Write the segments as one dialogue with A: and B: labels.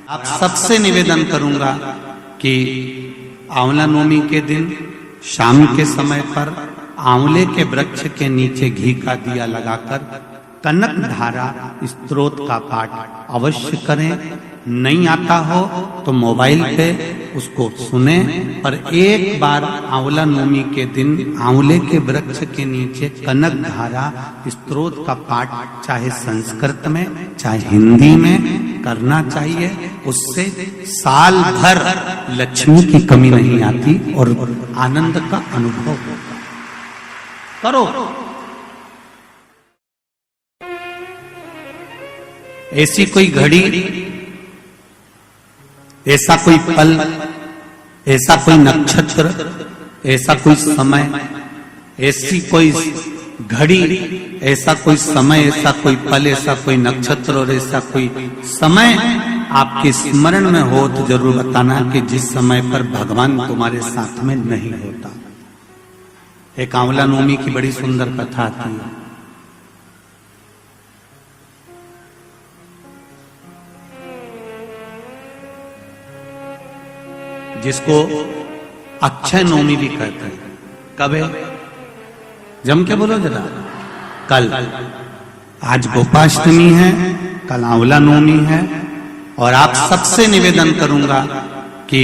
A: आप सबसे निवेदन करूंगा कि आंवला नवमी के दिन शाम के समय पर आंवले के वृक्ष के नीचे घी का दिया लगाकर कनक धारा स्तोत्र का पाठ अवश्य करें। नहीं आता हो तो मोबाइल पे उसको सुने और एक बार आंवला नवमी के दिन आंवले के वृक्ष के नीचे कनक धारा स्तोत्र का पाठ चाहे संस्कृत में चाहे हिंदी में करना चाहिए। उससे साल भर लक्ष्मी की कमी नहीं आती और आनंद का अनुभव होगा। करो। ऐसी कोई घड़ी, ऐसा कोई पल, ऐसा कोई नक्षत्र, ऐसा कोई समय, ऐसी कोई घड़ी, ऐसा कोई समय, ऐसा कोई पल, ऐसा कोई नक्षत्र और ऐसा कोई समय आपके स्मरण में हो तो जरूर बताना कि जिस समय पर भगवान तुम्हारे साथ में नहीं होता। एक आंवला नवमी की बड़ी सुंदर कथा आती है। जिसको अक्षय नवमी भी कहते हैं। कब है? जम के बोलो जरा। कल। आज गोपाष्टमी है, कल आंवला नवमी है और आप सबसे निवेदन करूंगा कि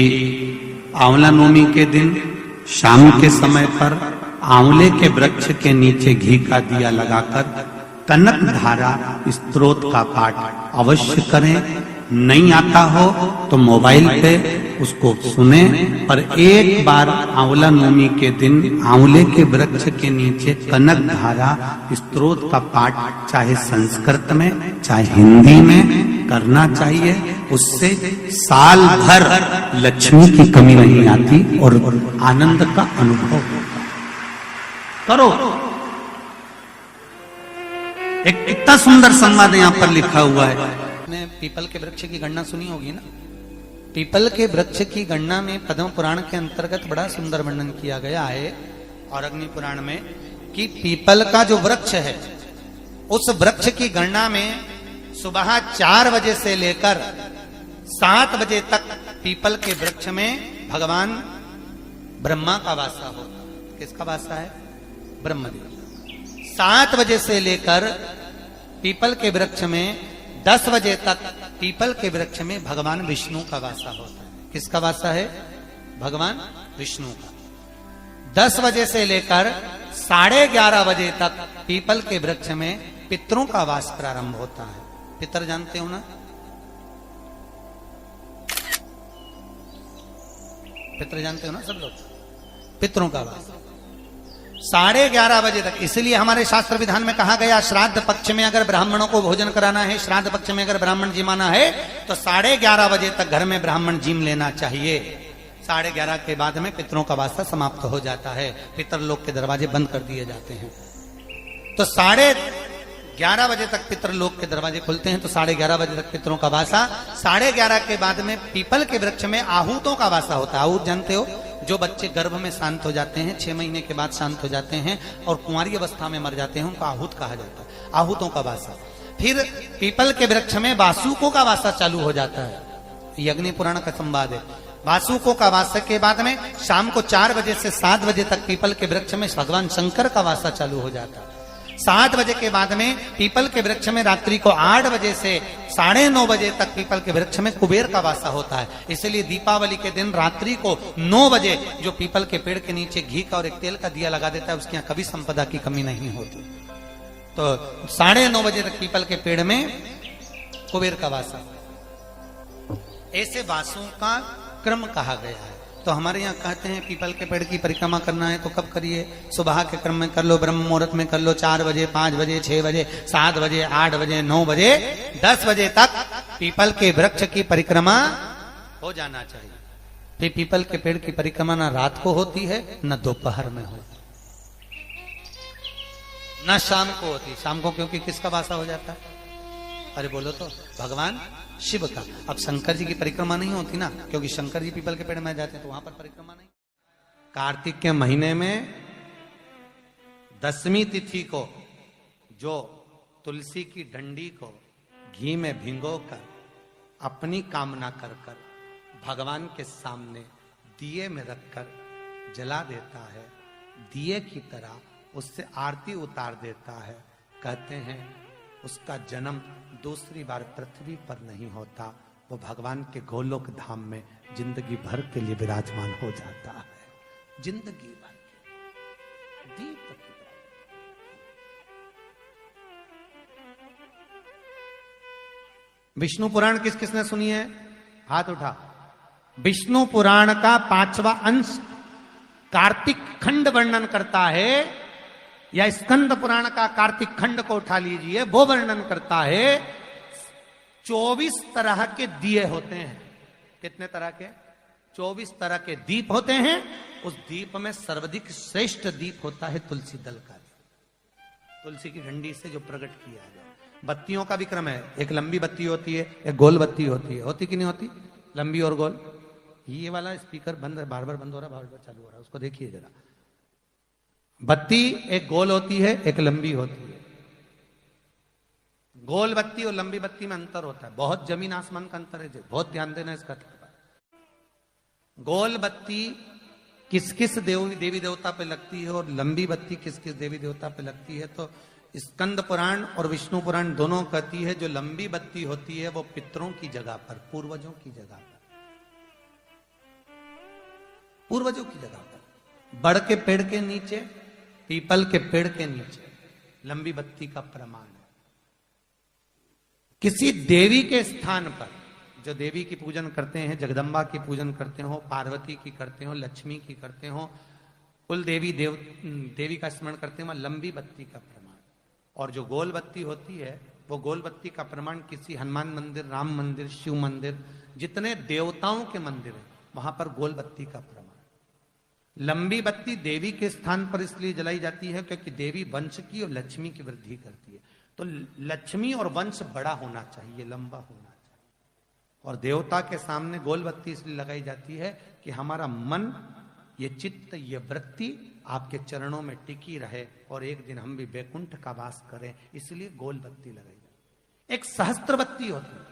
A: आंवला नवमी के दिन शाम के समय पर आंवले के वृक्ष के नीचे घी का दिया लगाकर कनक धारा स्तोत्र का पाठ अवश्य करें। नहीं आता हो तो मोबाइल पे उसको सुने और एक बार आंवला नवमी के दिन आंवले के वृक्ष के नीचे कनक धारा स्तोत्र का पाठ चाहे संस्कृत में चाहे हिंदी में करना चाहिए। उससे साल भर लक्ष्मी की कमी नहीं आती और आनंद का अनुभव होगा। करो। एक इतना सुंदर संवाद यहाँ पर लिखा हुआ है।
B: आपने पीपल के वृक्ष की गणना सुनी होगी ना। पीपल के वृक्ष की गणना में पद्म पुराण के अंतर्गत बड़ा सुंदर वर्णन किया गया है और अग्नि पुराण में कि पीपल का जो वृक्ष है उस वृक्ष की गणना में सुबह 4 बजे से लेकर 7 बजे तक पीपल के वृक्ष में भगवान ब्रह्मा का वासा होता है। किसका वासा है? ब्रह्मदेव। 7 बजे से लेकर पीपल के वृक्ष में 10 बजे तक पीपल के वृक्ष में भगवान विष्णु का वासा होता है। किसका वासा है? भगवान विष्णु का। 10 बजे से लेकर 11:30 बजे तक पीपल के वृक्ष में पितरों का वास प्रारंभ होता है। पितर जानते हो ना? पितर जानते हो ना सब लोग? पितरों का वास 11:30 बजे तक। इसलिए हमारे शास्त्र विधान में कहा गया श्राद्ध पक्ष में अगर ब्राह्मणों को भोजन कराना है, श्राद्ध पक्ष में अगर ब्राह्मण जिमाना है तो 11:30 बजे तक घर में ब्राह्मण जिम लेना चाहिए। 11:30 के बाद में पितरों का वास्ता समाप्त हो जाता है। पितर लोक के दरवाजे बंद कर दिए जाते हैं। तो 11:30 बजे तक पितर लोक के दरवाजे खुलते हैं। तो 11:30 बजे तक पितरों का वासा। 11:30 के बाद में पीपल के वृक्ष में आहूतों का वासा होता है। आहूत जानते हो? जो बच्चे गर्भ में शांत हो जाते हैं, 6 महीने के बाद शांत हो जाते हैं और कुंवारी अवस्था में मर जाते हैं, उनको आहूत कहा जाता है। आहूतों का वासा। फिर पीपल के वृक्ष में वासुकों का वासा चालू हो जाता है। ये अग्नि पुराण का संवाद है। वासुकों का वासा के बाद में शाम को 4 बजे से 7 बजे तक पीपल के वृक्ष में भगवान शंकर का वासा चालू हो जाता है। 7 बजे के बाद में पीपल के वृक्ष में रात्रि को 8 बजे से 9:30 बजे तक पीपल के वृक्ष में कुबेर का वासा होता है। इसलिए दीपावली के दिन रात्रि को 9 बजे जो पीपल के पेड़ के नीचे घी का और एक तेल का दिया लगा देता है उसके यहाँ कभी संपदा की कमी नहीं होती। तो 9:30 बजे तक पीपल के पेड़ में कुबेर का वासा। ऐसे वासों का क्रम कहा गया है। तो हमारे यहाँ कहते हैं पीपल के पेड़ की परिक्रमा करना है तो कब करिए? सुबह के क्रम में कर लो, ब्रह्म मुहूर्त में कर लो, 4 बजे, 5 बजे, 6 बजे, 7 बजे, 8 बजे, 9 बजे, 10 बजे तक पीपल के वृक्ष की परिक्रमा हो जाना चाहिए। फिर पीपल के पेड़ की परिक्रमा ना रात को होती है न दोपहर में होती, न शाम को होती। शाम को क्योंकि किसका वासा हो जाता है? अरे बोलो तो भगवान शिव का। अब शंकर जी की परिक्रमा नहीं होती ना, क्योंकि शंकर जी पीपल के पेड़ में जाते हैं तो वहां पर परिक्रमा नहीं। कार्तिक के महीने में 10वीं तिथि को जो तुलसी की डंडी को घी में भिगोकर अपनी कामना कर कर भगवान के सामने दिए में रखकर जला देता है, दिए की तरह उससे आरती उतार देता है, कहते हैं उसका जन्म दूसरी बार पृथ्वी पर नहीं होता, वो भगवान के गोलोक धाम में जिंदगी भर के लिए विराजमान हो जाता है। जिंदगी भर के दीप की तरह। विष्णु पुराण किस किसने सुनी है? हाथ उठा। विष्णु पुराण का 5वां अंश कार्तिक खंड वर्णन करता है, या स्कंद पुराण का कार्तिक खंड को उठा लीजिए, वो वर्णन करता है 24 तरह के दिए होते हैं। कितने तरह के? 24 तरह के दीप होते हैं। उस दीप में सर्वाधिक श्रेष्ठ दीप होता है तुलसी दल का दीप, तुलसी की डंडी से जो प्रकट किया जाए। बत्तियों का भी क्रम है, एक लंबी बत्ती होती है, एक गोल बत्ती होती है। होती कि नहीं होती? लंबी और गोल। ये वाला स्पीकर बंद है, बार बार बंद हो रहा है, बार बार चालू हो रहा है, उसको देखिए जरा। बत्ती एक गोल होती है, एक लंबी होती है। गोल बत्ती और लंबी बत्ती में अंतर होता है, बहुत जमीन आसमान का अंतर है, बहुत ध्यान देना इसका। गोल बत्ती किस किस देवी देवता पे लगती है और लंबी बत्ती किस किस देवी देवता पे लगती है, तो स्कंद पुराण और विष्णु पुराण दोनों कहती है जो लंबी बत्ती होती है वो पितरों की जगह पर, पूर्वजों की जगह पर, पूर्वजों की जगह पर, बड़ के पेड़ के नीचे, पीपल के पेड़ के नीचे लंबी बत्ती का प्रमाण है। किसी देवी के स्थान पर, जो देवी की पूजन करते हैं, जगदम्बा की पूजन करते हो, पार्वती की करते हो, लक्ष्मी की करते हो, कुल देवी का स्मरण करते हो, लंबी बत्ती का प्रमाण। और जो गोल बत्ती होती है वो गोल बत्ती का प्रमाण किसी हनुमान मंदिर, राम मंदिर, शिव मंदिर, जितने देवताओं के मंदिर है वहां पर गोल बत्ती का प्रमाण। लंबी बत्ती देवी के स्थान पर इसलिए जलाई जाती है क्योंकि देवी वंश की और लक्ष्मी की वृद्धि करती है, तो लक्ष्मी और वंश बड़ा होना चाहिए, लंबा होना चाहिए। और देवता के सामने गोल बत्ती इसलिए लगाई जाती है कि हमारा मन, ये चित्त, ये वृत्ति आपके चरणों में टिकी रहे और एक दिन हम भी वैकुंठ का वास करें, इसलिए गोल बत्ती लगाई जाती है। एक सहस्त्र बत्ती होती है,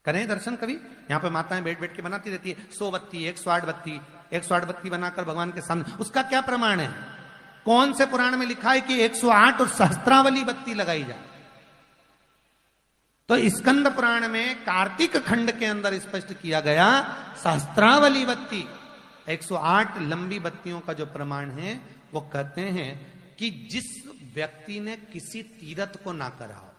B: करें दर्शन कभी? यहाँ पे माताएं बैठ बैठ के बनाती रहती है 100 बत्ती, 108 बत्ती, 108 बत्ती बनाकर भगवान के सामने, उसका क्या प्रमाण है? कौन से पुराण में लिखा है कि 108 और सहस्त्रावली बत्ती लगाई जाए? तो स्कंद पुराण में कार्तिक खंड के अंदर स्पष्ट किया गया, सहस्त्रावली बत्ती, 108 लंबी बत्तियों का जो प्रमाण है, वो कहते हैं कि जिस व्यक्ति ने किसी तीर्थ को ना करा हो,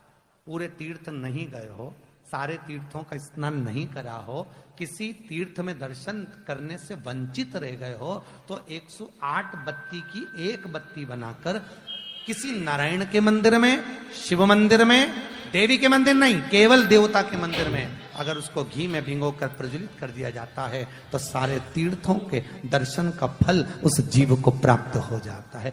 B: पूरे तीर्थ नहीं गए हो, सारे तीर्थों का स्नान नहीं करा हो, किसी तीर्थ में दर्शन करने से वंचित रह गए हो, तो 108 बत्ती की एक बत्ती बनाकर किसी नारायण के मंदिर में, शिव मंदिर में, देवी के मंदिर नहीं, केवल देवता के मंदिर में अगर उसको घी में भिगोकर प्रज्वलित कर दिया जाता है तो सारे तीर्थों के दर्शन का फल उस जीव को प्राप्त हो जाता है।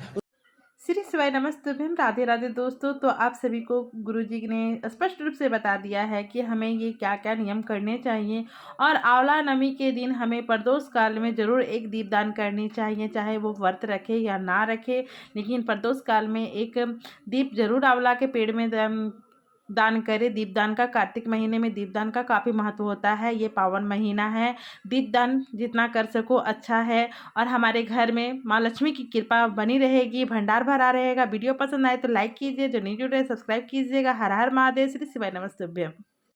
C: श्री शिवाय नमस्ते, राधे राधे दोस्तों। तो आप सभी को गुरुजी ने स्पष्ट रूप से बता दिया है कि हमें ये क्या क्या नियम करने चाहिए, और आंवला नमी के दिन हमें प्रदोष काल में ज़रूर एक दीपदान करनी चाहिए, चाहे वो व्रत रखे या ना रखे, लेकिन प्रदोष काल में एक दीप जरूर आंवला के पेड़ में दान करें। दीपदान का कार्तिक महीने में दीपदान का काफ़ी महत्व होता है, ये पावन महीना है, दीपदान जितना कर सको अच्छा है, और हमारे घर में माँ लक्ष्मी की कृपा बनी रहेगी, भंडार भरा रहेगा। वीडियो पसंद आए तो लाइक कीजिए, जो नहीं जुड़े सब्सक्राइब कीजिएगा। हर हर महादेव, श्री शिवाय नमस्तुभ्यम।